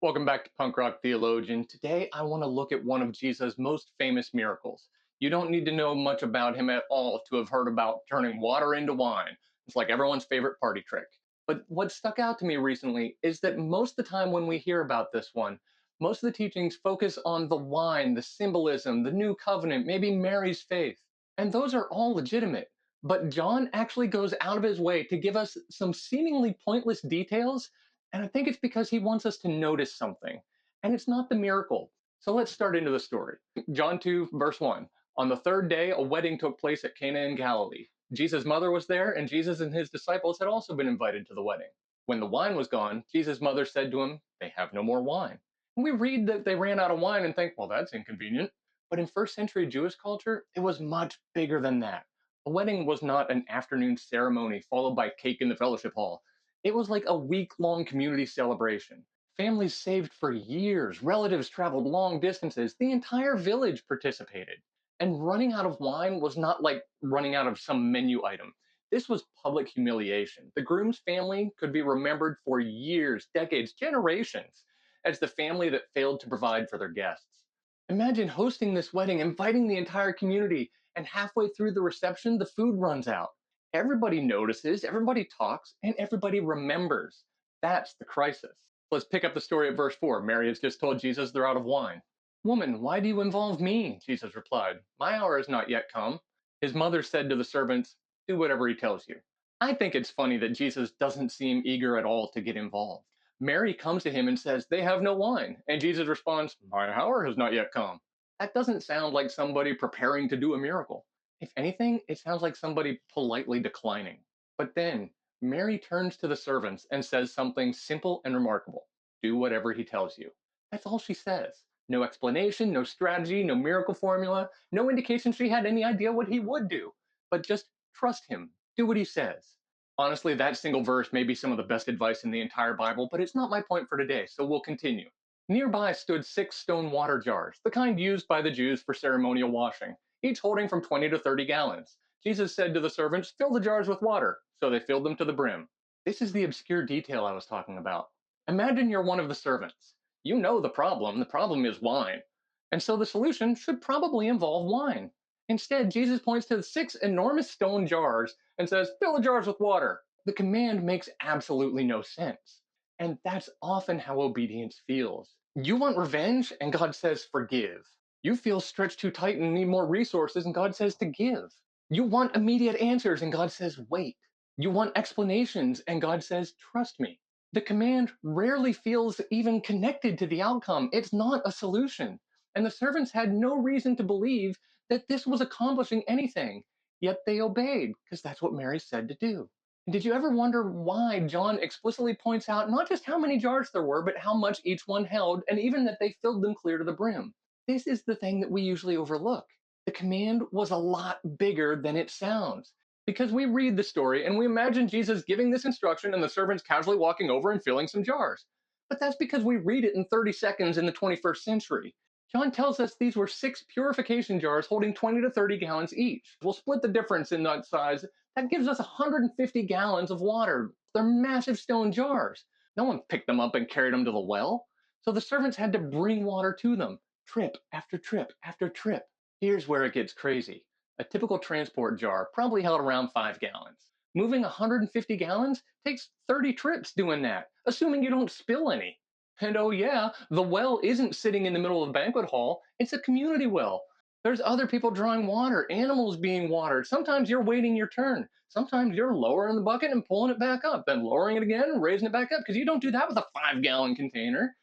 Welcome back to Punk Rock Theologian. Today, I want to look at one of Jesus' most famous miracles. You don't need to know much about him at all to have heard about turning water into wine. It's like everyone's favorite party trick. But what stuck out to me recently is that most of the time when we hear about this one, most of the teachings focus on the wine, the symbolism, the new covenant, maybe Mary's faith. And those are all legitimate. But John actually goes out of his way to give us some seemingly pointless details, and I think it's because he wants us to notice something. And it's not the miracle. So let's start into the story. John 2, verse 1. On the third day, a wedding took place at Cana in Galilee. Jesus' mother was there, and Jesus and his disciples had also been invited to the wedding. When the wine was gone, Jesus' mother said to him, "They have no more wine." And we read that they ran out of wine and think, well, that's inconvenient. But in first century Jewish culture, it was much bigger than that. A wedding was not an afternoon ceremony followed by cake in the fellowship hall. It was like a week-long community celebration. Families saved for years, relatives traveled long distances, the entire village participated. And running out of wine was not like running out of some menu item. This was public humiliation. The groom's family could be remembered for years, decades, generations as the family that failed to provide for their guests. Imagine hosting this wedding, inviting the entire community, and halfway through the reception, the food runs out. Everybody notices, everybody talks, and everybody remembers. That's the crisis. Let's pick up the story at verse 4. Mary has just told Jesus they're out of wine. "Woman, why do you involve me?" Jesus replied. "My hour has not yet come." His mother said to the servants, "Do whatever he tells you." I think it's funny that Jesus doesn't seem eager at all to get involved. Mary comes to him and says, "They have no wine." And Jesus responds, "My hour has not yet come." That doesn't sound like somebody preparing to do a miracle. If anything, it sounds like somebody politely declining. But then Mary turns to the servants and says something simple and remarkable: "Do whatever he tells you." That's all she says. No explanation, no strategy, no miracle formula, no indication she had any idea what he would do. But just trust him, do what he says. Honestly, that single verse may be some of the best advice in the entire Bible, but it's not my point for today, so we'll continue. Nearby stood 6 stone water jars, the kind used by the Jews for ceremonial washing, each holding from 20 to 30 gallons. Jesus said to the servants, "Fill the jars with water." So they filled them to the brim. This is the obscure detail I was talking about. Imagine you're one of the servants. You know the problem. The problem is wine. And so the solution should probably involve wine. Instead, Jesus points to the 6 enormous stone jars and says, "Fill the jars with water." The command makes absolutely no sense. And that's often how obedience feels. You want revenge, and God says, "Forgive." You feel stretched too tight and need more resources, and God says to give. You want immediate answers, and God says, "Wait." You want explanations, and God says, "Trust me." The command rarely feels even connected to the outcome. It's not a solution. And the servants had no reason to believe that this was accomplishing anything, yet they obeyed because that's what Mary said to do. And did you ever wonder why John explicitly points out not just how many jars there were, but how much each one held, and even that they filled them clear to the brim? This is the thing that we usually overlook. The command was a lot bigger than it sounds. Because we read the story and we imagine Jesus giving this instruction and the servants casually walking over and filling some jars. But that's because we read it in 30 seconds in the 21st century. John tells us these were 6 purification jars holding 20 to 30 gallons each. We'll split the difference in that size. That gives us 150 gallons of water. They're massive stone jars. No one picked them up and carried them to the well. So the servants had to bring water to them, trip after trip after trip. Here's where it gets crazy. A typical transport jar probably held around 5 gallons. Moving 150 gallons takes 30 trips doing that, assuming you don't spill any. And oh, yeah, the well isn't sitting in the middle of the banquet hall, it's a community well. There's other people drawing water, animals being watered. Sometimes you're waiting your turn. Sometimes you're lowering the bucket and pulling it back up, then lowering it again and raising it back up, because you don't do that with a 5 gallon container.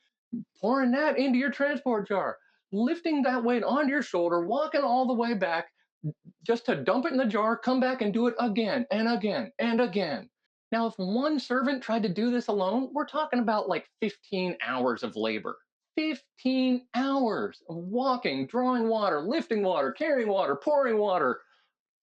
Pouring that into your transport jar, lifting that weight onto your shoulder, walking all the way back just to dump it in the jar, come back and do it again and again and again. Now, if one servant tried to do this alone, we're talking about like 15 hours of labor. 15 hours of walking, drawing water, lifting water, carrying water, pouring water,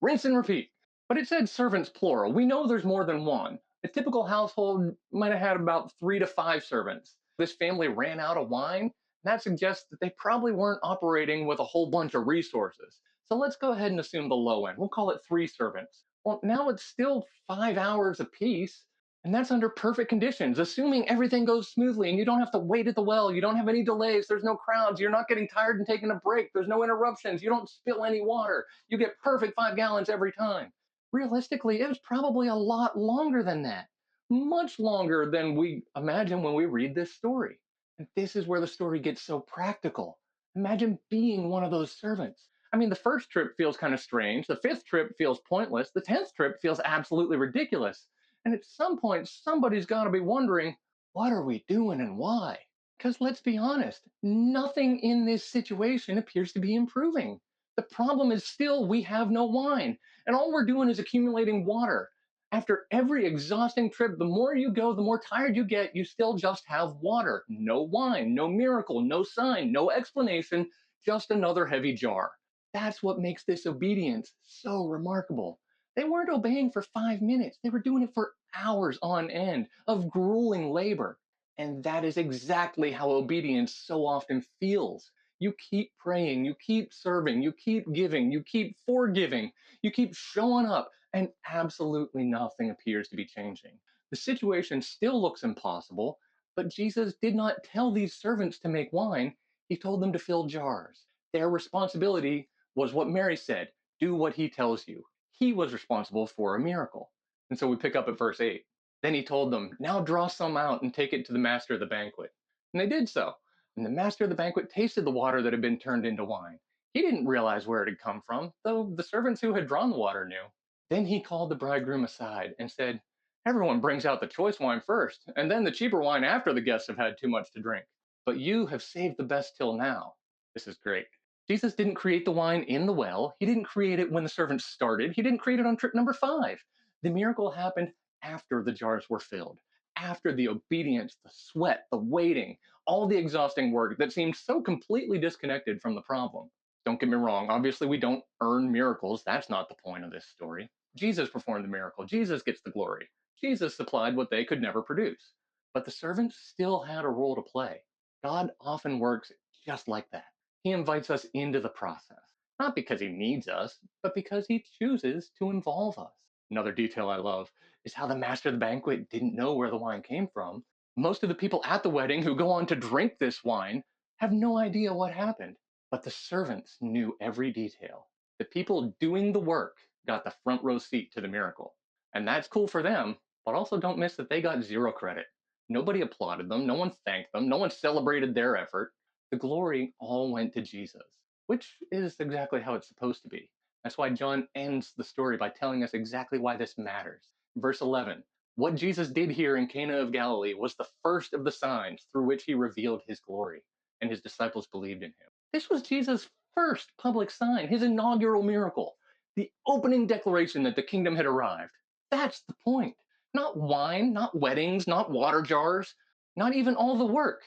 rinse and repeat. But it said servants plural. We know there's more than one. A typical household might have had about 3 to 5 servants. This family ran out of wine. That suggests that they probably weren't operating with a whole bunch of resources. So let's go ahead and assume the low end. We'll call it 3 servants. Well, now it's still 5 hours apiece. And that's under perfect conditions, assuming everything goes smoothly and you don't have to wait at the well, you don't have any delays, there's no crowds, you're not getting tired and taking a break, there's no interruptions, you don't spill any water, you get perfect 5 gallons every time. Realistically, it was probably a lot longer than that, much longer than we imagine when we read this story. And this is where the story gets so practical. Imagine being one of those servants. I mean, the first trip feels kind of strange, the fifth trip feels pointless, the 10th trip feels absolutely ridiculous. And at some point, somebody's got to be wondering, what are we doing and why? Because let's be honest, nothing in this situation appears to be improving. The problem is still we have no wine, and all we're doing is accumulating water. After every exhausting trip, the more you go, the more tired you get, you still just have water. No wine, no miracle, no sign, no explanation, just another heavy jar. That's what makes this obedience so remarkable. They weren't obeying for 5 minutes. They were doing it for hours on end of grueling labor. And that is exactly how obedience so often feels. You keep praying, you keep serving, you keep giving, you keep forgiving, you keep showing up, and absolutely nothing appears to be changing. The situation still looks impossible, but Jesus did not tell these servants to make wine. He told them to fill jars. Their responsibility was what Mary said: do what he tells you. He was responsible for a miracle. And so we pick up at verse 8. Then he told them, now draw some out and take it to the master of the banquet. And they did so. And the master of the banquet tasted the water that had been turned into wine. He didn't realize where it had come from, though the servants who had drawn the water knew. Then he called the bridegroom aside and said, everyone brings out the choice wine first, and then the cheaper wine after the guests have had too much to drink. But you have saved the best till now. This is great. Jesus didn't create the wine in the well. He didn't create it when the servants started. He didn't create it on trip number 5. The miracle happened after the jars were filled, after the obedience, the sweat, the waiting, all the exhausting work that seemed so completely disconnected from the problem. Don't get me wrong, obviously, we don't earn miracles. That's not the point of this story. Jesus performed the miracle. Jesus gets the glory. Jesus supplied what they could never produce. But the servants still had a role to play. God often works just like that. He invites us into the process, not because he needs us, but because he chooses to involve us. Another detail I love is how the master of the banquet didn't know where the wine came from. Most of the people at the wedding who go on to drink this wine have no idea what happened, but the servants knew every detail. The people doing the work got the front row seat to the miracle. And that's cool for them, but also don't miss that they got zero credit. Nobody applauded them, no one thanked them, no one celebrated their effort. The glory all went to Jesus, which is exactly how it's supposed to be. That's why John ends the story by telling us exactly why this matters. Verse 11. What Jesus did here in Cana of Galilee was the first of the signs through which he revealed his glory, and his disciples believed in him. This was Jesus' first public sign, his inaugural miracle, the opening declaration that the kingdom had arrived. That's the point. Not wine, not weddings, not water jars, not even all the work.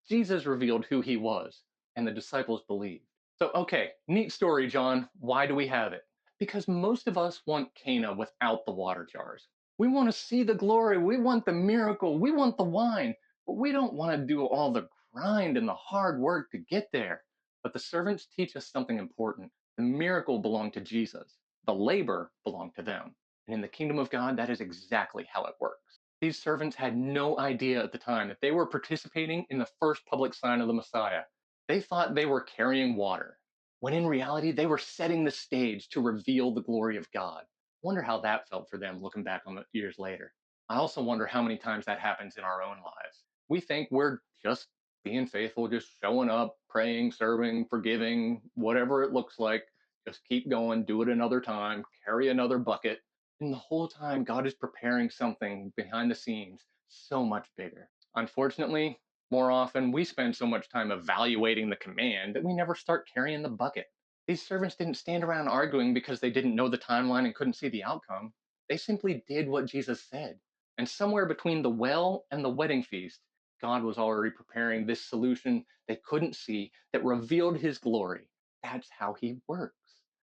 Jesus revealed who he was, and the disciples believed. So, okay, neat story, John. Why do we have it? Because most of us want Cana without the water jars. We want to see the glory. We want the miracle. We want the wine. But we don't want to do all the grind and the hard work to get there. But the servants teach us something important. The miracle belonged to Jesus, the labor belonged to them. And in the kingdom of God, that is exactly how it works. These servants had no idea at the time that they were participating in the first public sign of the Messiah. They thought they were carrying water, when in reality, they were setting the stage to reveal the glory of God. Wonder how that felt for them looking back on it years later. I also wonder how many times that happens in our own lives. We think we're just being faithful, just showing up, praying, serving, forgiving, whatever it looks like. Just keep going, do it another time, carry another bucket. And the whole time, God is preparing something behind the scenes so much bigger. Unfortunately, more often, we spend so much time evaluating the command that we never start carrying the bucket. These servants didn't stand around arguing because they didn't know the timeline and couldn't see the outcome. They simply did what Jesus said. And somewhere between the well and the wedding feast, God was already preparing this solution they couldn't see that revealed his glory. That's how he works.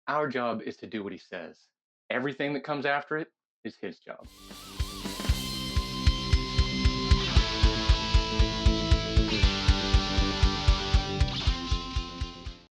Our job is to do what he says. Everything that comes after it is his job.